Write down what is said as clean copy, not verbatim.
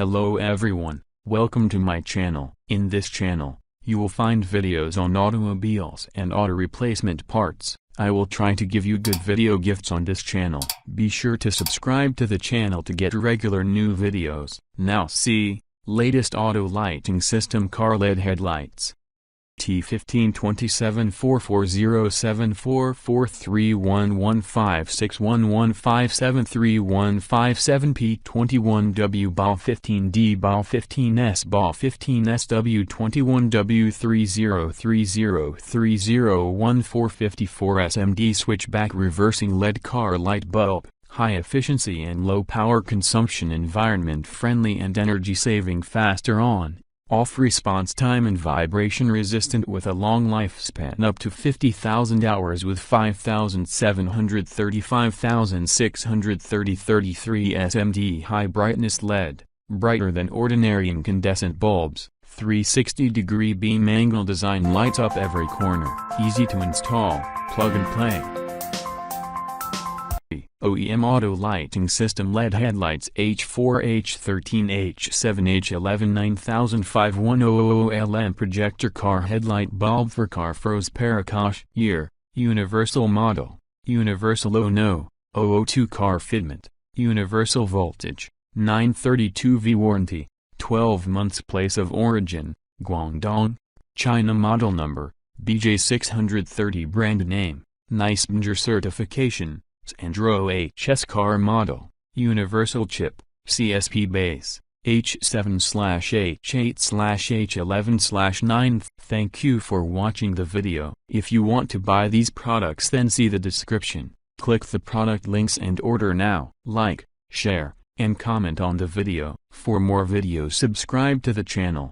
Hello everyone, welcome to my channel. In this channel, you will find videos on automobiles and auto replacement parts. I will try to give you good video gifts on this channel. Be sure to subscribe to the channel to get regular new videos. Now see, latest auto lighting system car LED headlights. T152744074431156115731557 P21W BAL 15D BAL 15S BAL 15SW 21W3030301454 SMD switchback reversing LED car light bulb. High efficiency and low power consumption, environment friendly and energy saving, faster on, off response time and vibration resistant with a long lifespan up to 50,000 hours with 5,735,630 SMD high brightness LED, brighter than ordinary incandescent bulbs. 360-degree beam angle design lights up every corner. Easy to install, plug and play. OEM auto lighting system LED headlights H4 H13 H7 H11 9005 projector car headlight bulb for car froze Paracash year, universal model, universal ONO, 002 car fitment, universal voltage, 932V warranty, 12 months place of origin, Guangdong, China model number, BJ630 brand name, Nicemger certification. Sandro HS car model, universal chip, CSP base, H7/H8/H11/9. Thank you for watching the video. If you want to buy these products, then see the description, click the product links and order now. Like, share, and comment on the video. For more videos, subscribe to the channel.